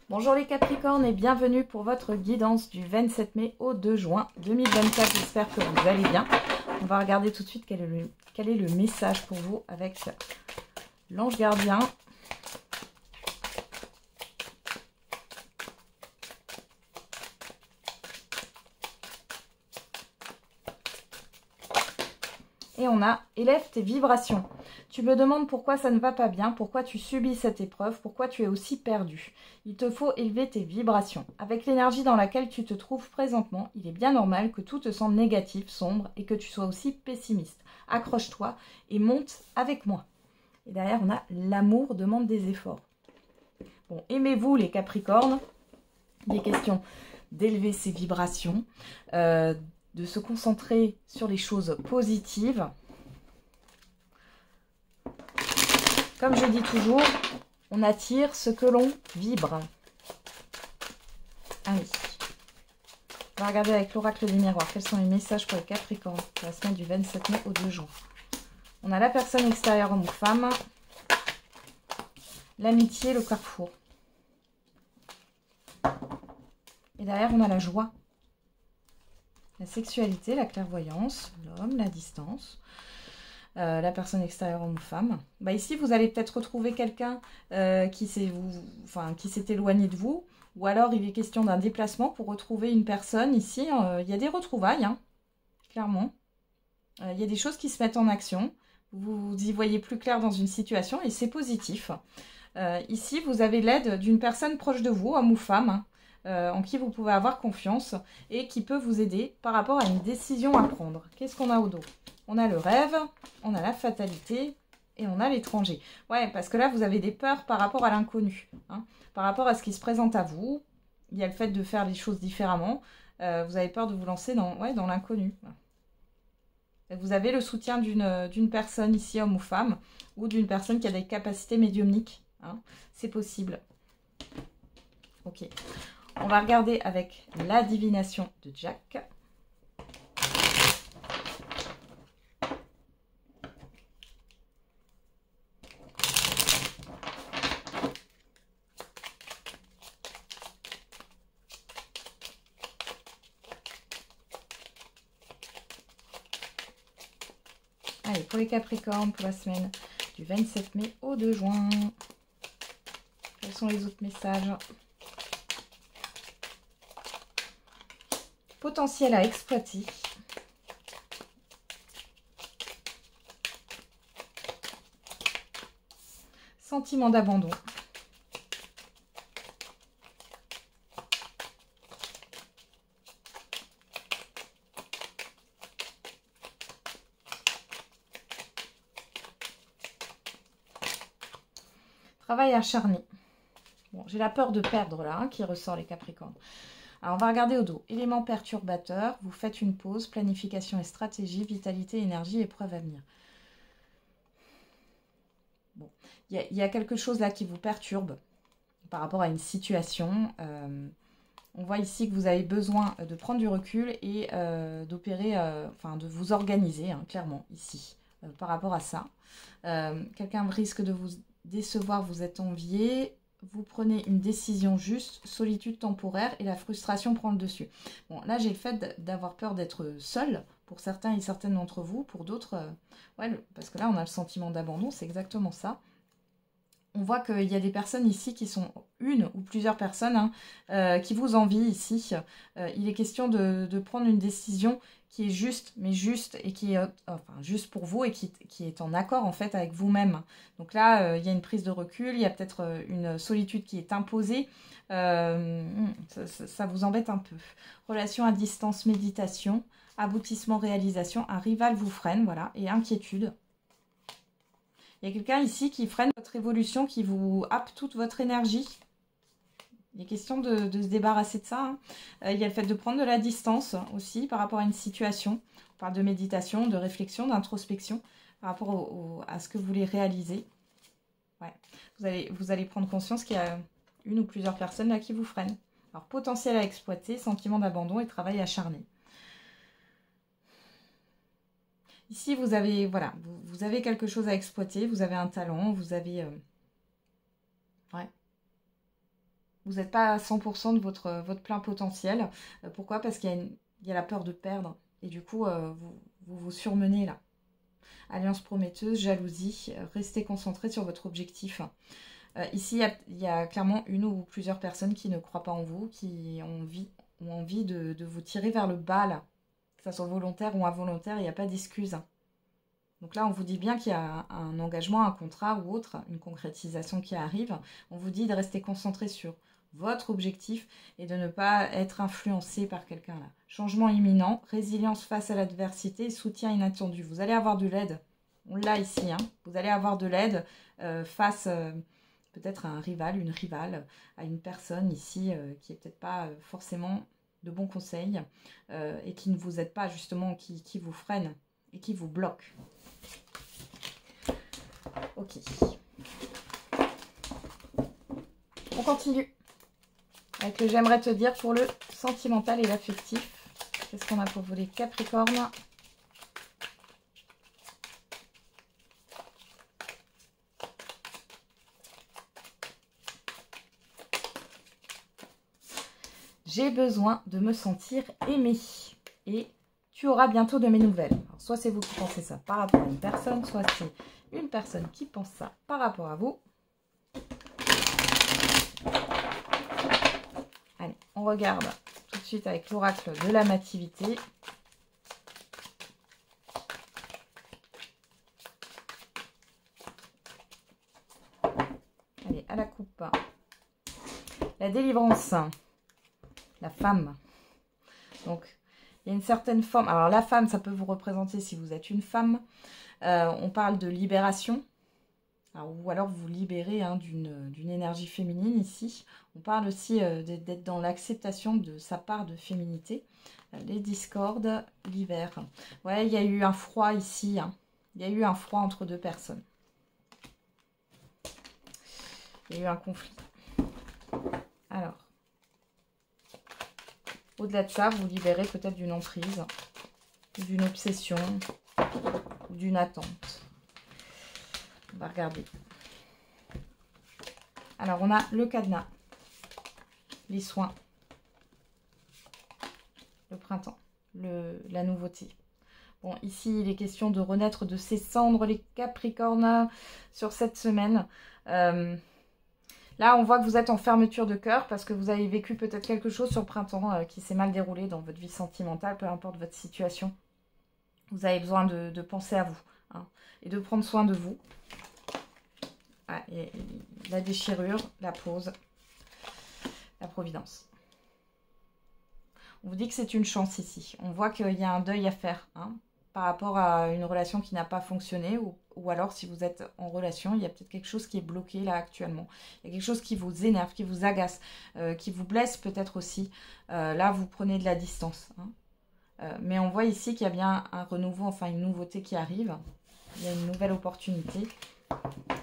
Bonjour les Capricornes et bienvenue pour votre guidance du 27 mai au 2 juin 2024. J'espère que vous allez bien. On va regarder tout de suite quel est le message pour vous avec l'ange gardien. Et on a « Élève tes vibrations ». Tu me demandes pourquoi ça ne va pas bien, pourquoi tu subis cette épreuve, pourquoi tu es aussi perdu. Il te faut élever tes vibrations. Avec l'énergie dans laquelle tu te trouves présentement, il est bien normal que tout te semble négatif, sombre et que tu sois aussi pessimiste. Accroche-toi et monte avec moi. Et derrière, on a « L'amour demande des efforts ». Bon, aimez-vous les Capricornes? Il est question d'élever ses vibrations, de se concentrer sur les choses positives. Comme je dis toujours, on attire ce que l'on vibre. Allez, on va regarder avec l'oracle des miroirs quels sont les messages pour les Capricornes pour la semaine du 27 mai au 2 juin. On a la personne extérieure homme ou femme, l'amitié, le carrefour. Et derrière, on a la joie, la sexualité, la clairvoyance, l'homme, la distance. La personne extérieure homme ou femme. Bah ici, vous allez peut-être retrouver quelqu'un qui s'est éloigné de vous. Ou alors, il est question d'un déplacement pour retrouver une personne. Ici, il y a des retrouvailles, hein, clairement. Il y a des choses qui se mettent en action. Vous y voyez plus clair dans une situation et c'est positif. Ici, vous avez l'aide d'une personne proche de vous, homme ou femme, en qui vous pouvez avoir confiance et qui peut vous aider par rapport à une décision à prendre. Qu'est-ce qu'on a au dos ? On a le rêve, on a la fatalité et on a l'étranger. Ouais, parce que là, vous avez des peurs par rapport à l'inconnu, hein, par rapport à ce qui se présente à vous. Il y a le fait de faire les choses différemment. Vous avez peur de vous lancer dans l'inconnu. Vous avez le soutien d'une personne ici, homme ou femme, ou d'une personne qui a des capacités médiumniques. Hein. C'est possible. Ok. On va regarder avec la divination de Jack. Allez, pour les Capricornes, pour la semaine du 27 mai au 2 juin. Quels sont les autres messages? Potentiel à exploiter. Sentiment d'abandon. Travail acharné. Bon, j'ai la peur de perdre là, hein, qui ressort les Capricornes. Alors, on va regarder au dos. Éléments perturbateurs, vous faites une pause, planification et stratégie, vitalité, énergie, épreuve à venir. Bon, il y a quelque chose là qui vous perturbe par rapport à une situation. On voit ici que vous avez besoin de prendre du recul et d'opérer, de vous organiser, hein, clairement, ici, par rapport à ça. Quelqu'un risque de vous décevoir, vous êtes envié. Vous prenez une décision juste, solitude temporaire et la frustration prend le dessus. Bon, là, j'ai le fait d'avoir peur d'être seule pour certains et certaines d'entre vous. Pour d'autres, parce que là, on a le sentiment d'abandon, c'est exactement ça. On voit qu'il y a des personnes ici qui sont une ou plusieurs personnes qui vous envient ici. Il est question de prendre une décision qui est juste, mais juste et qui est juste pour vous et qui est en accord en fait avec vous-même. Donc là, il y a une prise de recul, il y a peut-être une solitude qui est imposée. Ça vous embête un peu. Relation à distance, méditation, aboutissement, réalisation, un rival vous freine, voilà, et inquiétude. Il y a quelqu'un ici qui freine votre évolution, qui vous happe toute votre énergie. Il est question de se débarrasser de ça. Hein. Il y a le fait de prendre de la distance aussi par rapport à une situation. On parle de méditation, de réflexion, d'introspection par rapport à ce que vous voulez réaliser. Ouais. Vous allez prendre conscience qu'il y a une ou plusieurs personnes là qui vous freinent. Alors, potentiel à exploiter, sentiment d'abandon et travail acharné. Ici, vous avez, vous avez quelque chose à exploiter, vous avez un talent, vous avez Vous n'êtes pas à 100% de votre plein potentiel. Pourquoi? Parce qu'il y a la peur de perdre. Et du coup, vous surmenez là. Alliance prometteuse, jalousie, restez concentré sur votre objectif. Ici, il y a clairement une ou plusieurs personnes qui ne croient pas en vous, qui ont envie de vous tirer vers le bas là. Que ça soit volontaire ou involontaire, il n'y a pas d'excuse. Donc là, on vous dit bien qu'il y a un engagement, un contrat ou autre, une concrétisation qui arrive. On vous dit de rester concentré sur votre objectif et de ne pas être influencé par quelqu'un là. Changement imminent, résilience face à l'adversité, soutien inattendu. Vous allez avoir de l'aide. On l'a ici. Hein. Vous allez avoir de l'aide face peut-être à un rival, une rivale, à une personne ici qui n'est peut-être pas forcément de bons conseils et qui ne vous aide pas justement, qui vous freine et qui vous bloque. Ok. On continue avec le j'aimerais te dire pour le sentimental et l'affectif. Qu'est-ce qu'on a pour vous les Capricornes? J'ai besoin de me sentir aimée et tu auras bientôt de mes nouvelles. Alors, soit c'est vous qui pensez ça par rapport à une personne, soit c'est une personne qui pense ça par rapport à vous. Allez, on regarde tout de suite avec l'oracle de l'amativité. Allez, à la coupe. La délivrance. La femme. Donc, il y a une certaine forme. Alors, la femme, ça peut vous représenter si vous êtes une femme. On parle de libération. Alors, ou alors vous libérez hein, d'une énergie féminine ici. On parle aussi d'être dans l'acceptation de sa part de féminité. Les discordes, l'hiver. Ouais, il y a eu un froid ici. Hein. Il y a eu un froid entre deux personnes. Il y a eu un conflit. Alors, au-delà de ça, vous libérez peut-être d'une emprise, d'une obsession, ou d'une attente. On va regarder. Alors, on a le cadenas, les soins, le printemps, la nouveauté. Bon, ici, il est question de renaître de ses cendres, les Capricornes, sur cette semaine. Là, on voit que vous êtes en fermeture de cœur parce que vous avez vécu peut-être quelque chose sur le printemps qui s'est mal déroulé dans votre vie sentimentale, peu importe votre situation. Vous avez besoin de penser à vous hein, et de prendre soin de vous. Ah, et la déchirure, la pause, la providence. On vous dit que c'est une chance ici. On voit qu'il y a un deuil à faire hein, par rapport à une relation qui n'a pas fonctionné ou alors si vous êtes en relation, il y a peut-être quelque chose qui est bloqué là actuellement. Il y a quelque chose qui vous énerve, qui vous agace, qui vous blesse peut-être aussi. Là, vous prenez de la distance. Hein. Mais on voit ici qu'il y a bien un renouveau, enfin une nouveauté qui arrive. Il y a une nouvelle opportunité.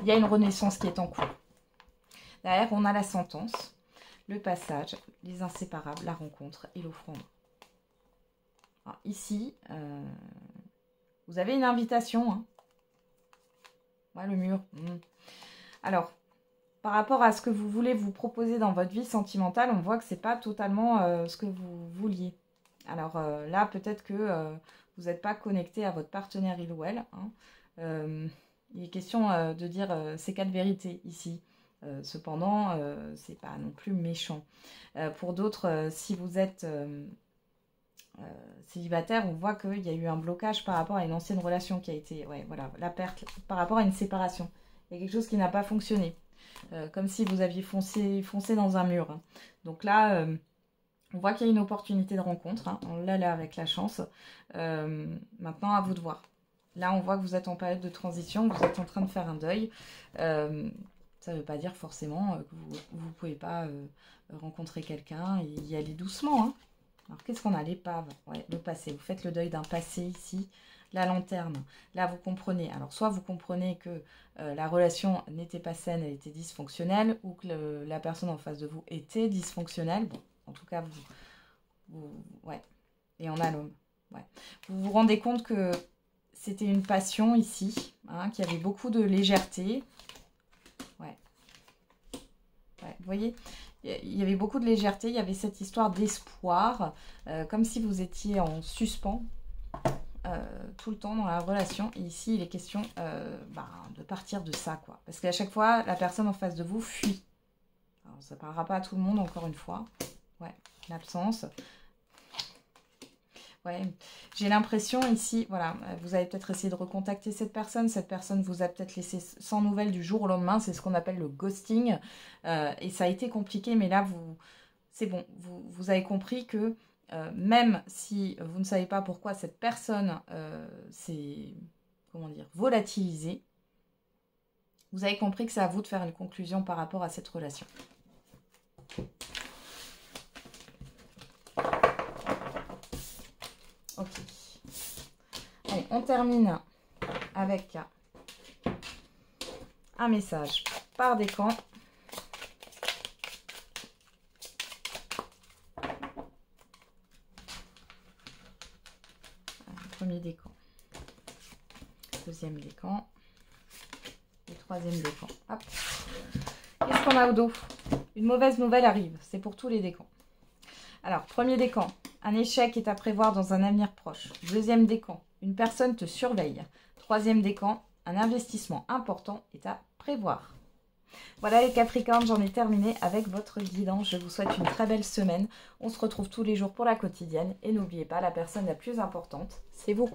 Il y a une renaissance qui est en cours. Derrière, on a la sentence, le passage, les inséparables, la rencontre et l'offrande. Ici, vous avez une invitation. Hein. Ouais, le mur. Alors, par rapport à ce que vous voulez vous proposer dans votre vie sentimentale, on voit que ce n'est pas totalement ce que vous vouliez. Alors là, peut-être que vous n'êtes pas connecté à votre partenaire il ou elle. Hein. Il est question de dire ces quatre vérités ici. Cependant, c'est pas non plus méchant. Pour d'autres, si vous êtes célibataire, on voit qu'il y a eu un blocage par rapport à une ancienne relation qui a été, ouais, voilà, la perte par rapport à une séparation. Il y a quelque chose qui n'a pas fonctionné. Comme si vous aviez foncé dans un mur. Hein. Donc là, on voit qu'il y a une opportunité de rencontre. Hein. On l'a là avec la chance. Maintenant, à vous de voir. Là, on voit que vous êtes en période de transition, vous êtes en train de faire un deuil. Ça ne veut pas dire forcément que vous ne pouvez pas rencontrer quelqu'un et y aller doucement. Hein. Alors, qu'est-ce qu'on a? L'épave, ouais, le passé. Vous faites le deuil d'un passé ici. La lanterne, là, vous comprenez. Alors, soit vous comprenez que la relation n'était pas saine, elle était dysfonctionnelle, ou que la personne en face de vous était dysfonctionnelle. Bon, en tout cas, ouais. Et on a l'homme. Ouais. Vous vous rendez compte que c'était une passion ici, hein, qui avait beaucoup de légèreté. Ouais. Ouais, vous voyez, il y avait beaucoup de légèreté, il y avait cette histoire d'espoir, comme si vous étiez en suspens tout le temps dans la relation. Et ici, il est question de partir de ça, quoi. Parce qu'à chaque fois, la personne en face de vous fuit. Alors, ça ne parlera pas à tout le monde, encore une fois. Ouais, l'absence. Ouais, j'ai l'impression ici, voilà, vous avez peut-être essayé de recontacter cette personne vous a peut-être laissé sans nouvelles du jour au lendemain, c'est ce qu'on appelle le ghosting, et ça a été compliqué, mais là, c'est bon, vous avez compris que même si vous ne savez pas pourquoi cette personne s'est, comment dire, volatilisée, vous avez compris que c'est à vous de faire une conclusion par rapport à cette relation. Ok. Allez, on termine avec un message par décan. Premier décan. Deuxième décan. Et troisième décan. Hop. Qu'est-ce qu'on a au dos? Une mauvaise nouvelle arrive. C'est pour tous les décans. Alors, premier décan. Un échec est à prévoir dans un avenir proche. Deuxième décan, une personne te surveille. Troisième décan, un investissement important est à prévoir. Voilà les Capricornes, j'en ai terminé avec votre guidance. Je vous souhaite une très belle semaine. On se retrouve tous les jours pour la quotidienne. Et n'oubliez pas, la personne la plus importante, c'est vous.